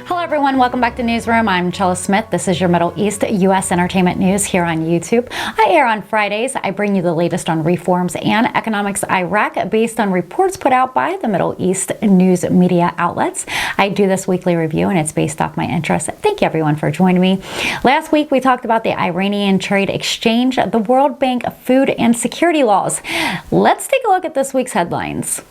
Hello everyone, welcome back to Newsroom. I'm Chella Smith. This is your Middle East U.S. entertainment news here on YouTube. I air on Fridays. I bring you the latest on reforms and economics Iraq based on reports put out by the Middle East news media outlets. I do this weekly review and it's based off my interests. Thank you everyone for joining me. Last week we talked about the Iranian trade exchange, the World Bank food and security laws. Let's take a look at this week's headlines.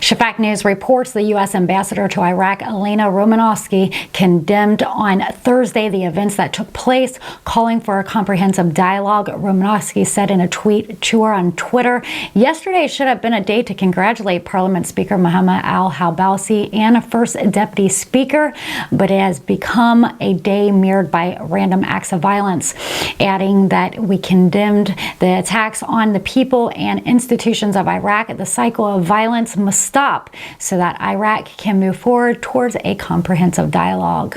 Shafak News reports the U.S. ambassador to Iraq, Elena Romanovsky, condemned on Thursday the events that took place, calling for a comprehensive dialogue. Romanovsky said in a tweet to her on Twitter, "Yesterday should have been a day to congratulate Parliament Speaker Mohammed al-Halbousi and First Deputy Speaker, but it has become a day mirrored by random acts of violence," adding that we condemned the attacks on the people and institutions of Iraq. The cycle of violence must stop so that Iraq can move forward towards a comprehensive dialogue.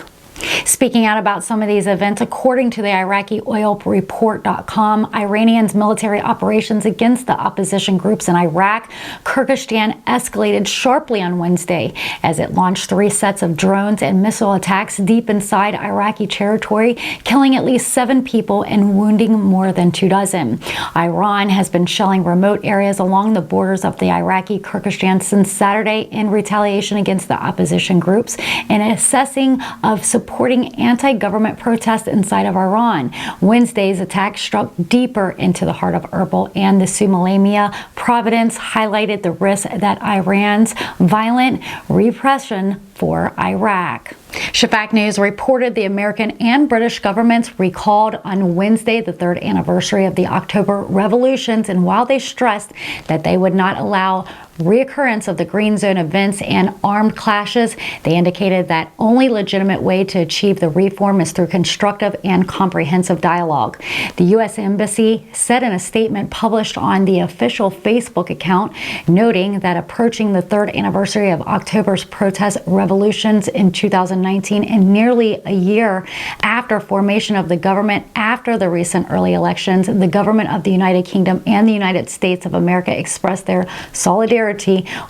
Speaking out about some of these events, according to the IraqiOilReport.com, Iranians' military operations against the opposition groups in Iraq, Kurdistan escalated sharply on Wednesday as it launched 3 sets of drones and missile attacks deep inside Iraqi territory, killing at least 7 people and wounding more than 24. Iran has been shelling remote areas along the borders of the Iraqi Kurdistan since Saturday in retaliation against the opposition groups and assessing of supporting anti-government protests inside of Iran. Wednesday's attack struck deeper into the heart of Erbil and the Sulaymaniyah province, highlighted the risk that Iran's violent repression for Iraq. Shafak News reported the American and British governments recalled on Wednesday the 3rd anniversary of the October revolutions, and while they stressed that they would not allow reoccurrence of the Green Zone events and armed clashes, they indicated that only legitimate way to achieve the reform is through constructive and comprehensive dialogue. The U.S. Embassy said in a statement published on the official Facebook account, noting that approaching the 3rd anniversary of October's protest revolutions in 2019 and nearly a year after formation of the government after the recent early elections, the government of the United Kingdom and the United States of America expressed their solidarity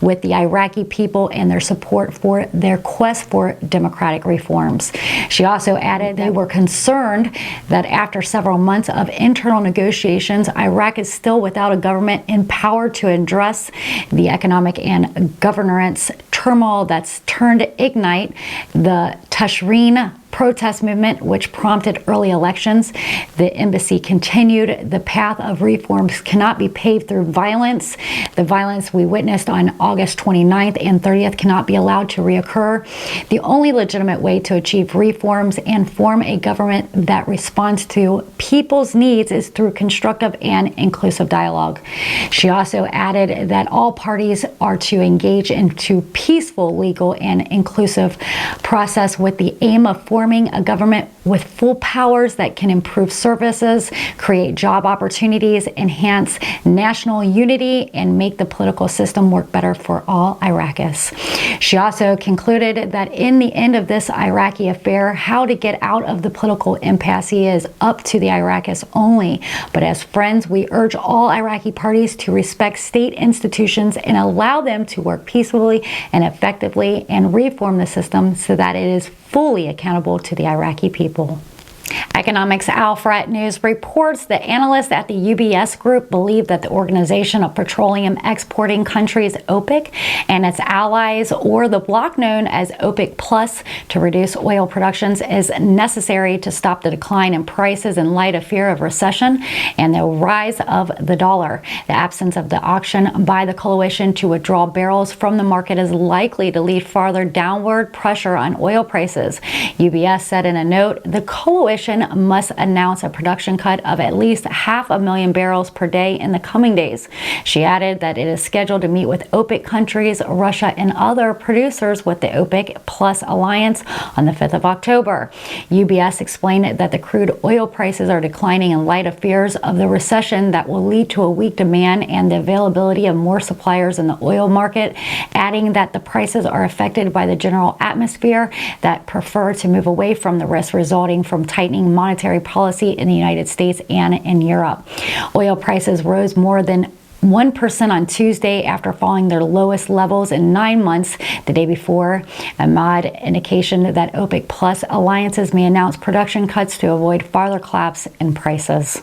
with the Iraqi people and their support for their quest for democratic reforms. She also added they were concerned that after several months of internal negotiations, Iraq is still without a government empowered to address the economic and governance turmoil that's turned to ignite the Tashreen protest movement, which prompted early elections. The embassy continued, the path of reforms cannot be paved through violence. The violence we witnessed on August 29th and 30th cannot be allowed to reoccur. The only legitimate way to achieve reforms and form a government that responds to people's needs is through constructive and inclusive dialogue. She also added that all parties are to engage into peaceful, legal, and inclusive process with the aim of forming a government with full powers that can improve services, create job opportunities, enhance national unity, and make the political system work better for all Iraqis. She also concluded that in the end of this Iraqi affair, how to get out of the political impasse is up to the Iraqis only. But as friends, we urge all Iraqi parties to respect state institutions and allow them to work peacefully and effectively and reform the system so that it is fully accountable to the Iraqi people. Economics Al-Frat News reports that analysts at the UBS Group believe that the Organization of Petroleum Exporting Countries, OPEC, and its allies, or the bloc known as OPEC Plus, to reduce oil productions is necessary to stop the decline in prices in light of fear of recession and the rise of the dollar. The absence of the auction by the coalition to withdraw barrels from the market is likely to lead farther downward pressure on oil prices. UBS said in a note, the coalition must announce a production cut of at least 500,000 barrels per day in the coming days. She added that it is scheduled to meet with OPEC countries, Russia, and other producers with the OPEC Plus alliance on the 5th of October. UBS explained that the crude oil prices are declining in light of fears of the recession that will lead to a weak demand and the availability of more suppliers in the oil market, adding that the prices are affected by the general atmosphere that prefer to move away from the risk resulting from tightening monetary policy in the United States and in Europe. Oil prices rose more than 1% on Tuesday after falling their lowest levels in 9 months the day before, amid indication that OPEC Plus alliances may announce production cuts to avoid farther collapse in prices.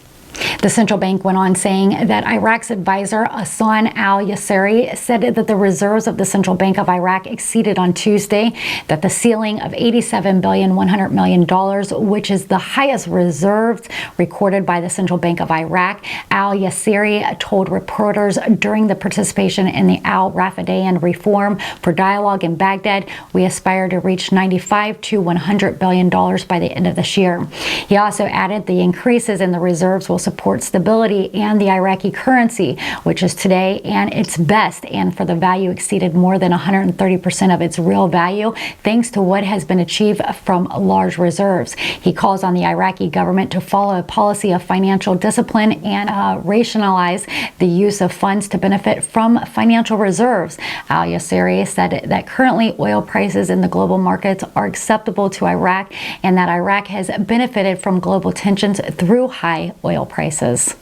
The central bank went on saying that Iraq's advisor, Hassan al-Yasseri, said that the reserves of the Central Bank of Iraq exceeded on Tuesday that the ceiling of $87,100,000,000, which is the highest reserves recorded by the Central Bank of Iraq. Al-Yasseri told reporters during the participation in the Al-Rafadayan Reform for Dialogue in Baghdad, "We aspire to reach $95 to $100 billion by the end of this year." He also added the increases in the reserves will support stability and the Iraqi currency, which is today and its best, and for the value exceeded more than 130% of its real value, thanks to what has been achieved from large reserves. He calls on the Iraqi government to follow a policy of financial discipline and rationalize the use of funds to benefit from financial reserves. Al-Yasseri said that currently oil prices in the global markets are acceptable to Iraq and that Iraq has benefited from global tensions through high oil prices.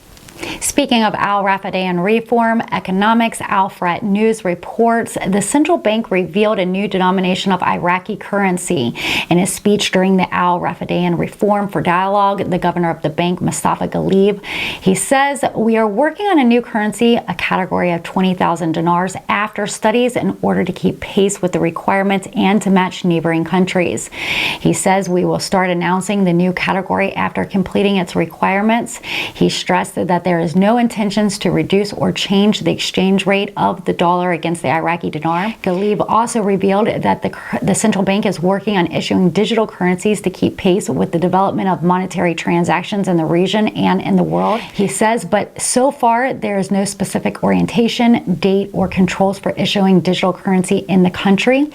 Speaking of Al-Rafadayan Reform Economics, Al-Frat News reports the central bank revealed a new denomination of Iraqi currency. In his speech during the Al-Rafadayan Reform for Dialogue, the governor of the bank, Mustafa Ghalib, he says, "We are working on a new currency, a category of 20,000 dinars, after studies in order to keep pace with the requirements and to match neighboring countries." He says, "We will start announcing the new category after completing its requirements." He stressed that there is no intentions to reduce or change the exchange rate of the dollar against the Iraqi dinar. Ghalib also revealed that the central bank is working on issuing digital currencies to keep pace with the development of monetary transactions in the region and in the world. He says, but so far there is no specific orientation, date, or controls for issuing digital currency in the country,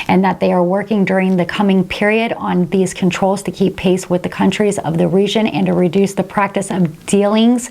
and that they are working during the coming period on these controls to keep pace with the countries of the region and to reduce the practice of dealings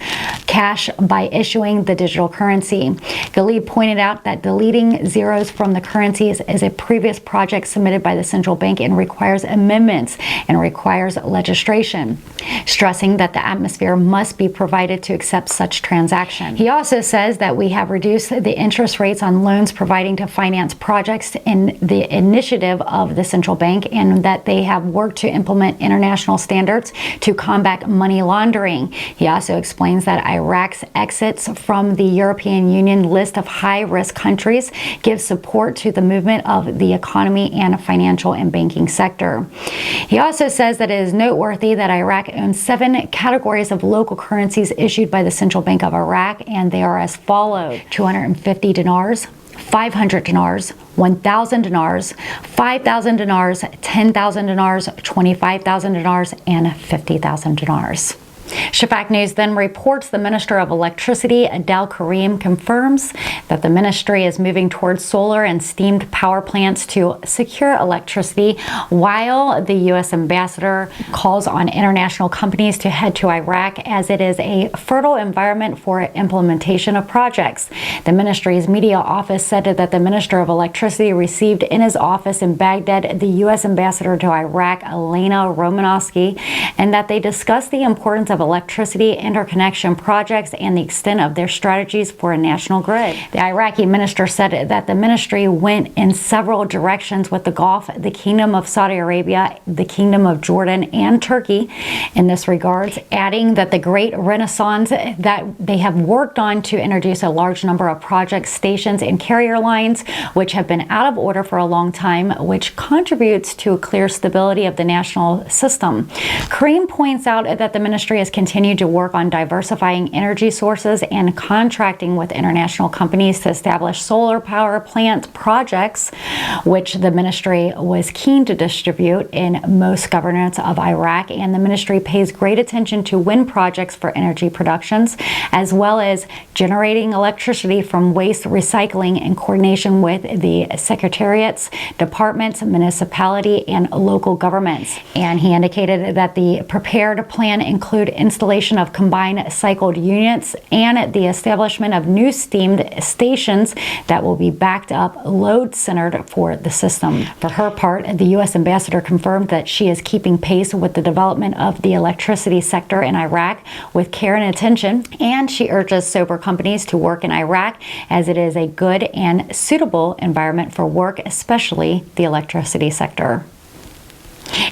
cash by issuing the digital currency. Ghalib pointed out that deleting zeros from the currencies is a previous project submitted by the central bank and requires amendments and requires legislation, stressing that the atmosphere must be provided to accept such transaction. He also says that we have reduced the interest rates on loans providing to finance projects in the initiative of the central bank, and that they have worked to implement international standards to combat money laundering. He also explains that Iraq's exits from the European Union list of high-risk countries gives support to the movement of the economy and financial and banking sector. He also says that it is noteworthy that Iraq owns 7 categories of local currencies issued by the Central Bank of Iraq, and they are as follows: 250 dinars, 500 dinars, 1,000 dinars, 5,000 dinars, 10,000 dinars, 25,000 dinars, and 50,000 dinars. Shafak News then reports the Minister of Electricity, Adel Karim, confirms that the ministry is moving towards solar and steamed power plants to secure electricity, while the U.S. ambassador calls on international companies to head to Iraq as it is a fertile environment for implementation of projects. The ministry's media office said that the Minister of Electricity received in his office in Baghdad the U.S. ambassador to Iraq, Elena Romanovsky, and that they discussed the importance of electricity interconnection projects and the extent of their strategies for a national grid. The Iraqi minister said that the ministry went in several directions with the Gulf, the Kingdom of Saudi Arabia, the Kingdom of Jordan, and Turkey in this regards, adding that the great renaissance that they have worked on to introduce a large number of projects, stations, and carrier lines, which have been out of order for a long time, which contributes to a clear stability of the national system. Karim points out that the ministry has continued to work on diversifying energy sources and contracting with international companies to establish solar power plant projects, which the ministry was keen to distribute in most governorates of Iraq. And the ministry pays great attention to wind projects for energy productions, as well as generating electricity from waste recycling in coordination with the secretariats, departments, municipality, and local governments. And he indicated that the prepared plan include installation of combined cycled units and the establishment of new steamed stations that will be backed up load-centered for the system. For her part, the U.S. ambassador confirmed that she is keeping pace with the development of the electricity sector in Iraq with care and attention, and she urges sober companies to work in Iraq as it is a good and suitable environment for work, especially the electricity sector.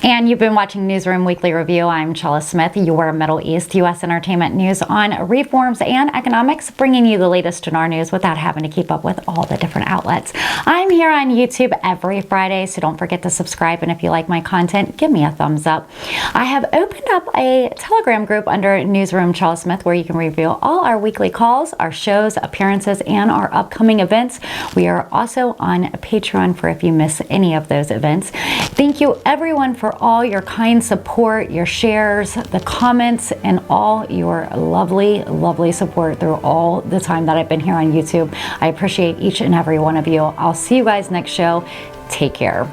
And you've been watching Newsroom Weekly Review. I'm Chella Smith, your Middle East U.S. entertainment news on reforms and economics, bringing you the latest Dinar news without having to keep up with all the different outlets. I'm here on YouTube every Friday, so don't forget to subscribe. And if you like my content, give me a thumbs up. I have opened up a Telegram group under Newsroom Chella Smith where you can review all our weekly calls, our shows, appearances, and our upcoming events. We are also on Patreon for if you miss any of those events. Thank you, everyone, for all your kind support, your shares, the comments, and all your lovely, lovely support through all the time that I've been here on YouTube. I appreciate each and every one of you. I'll see you guys next show. Take care.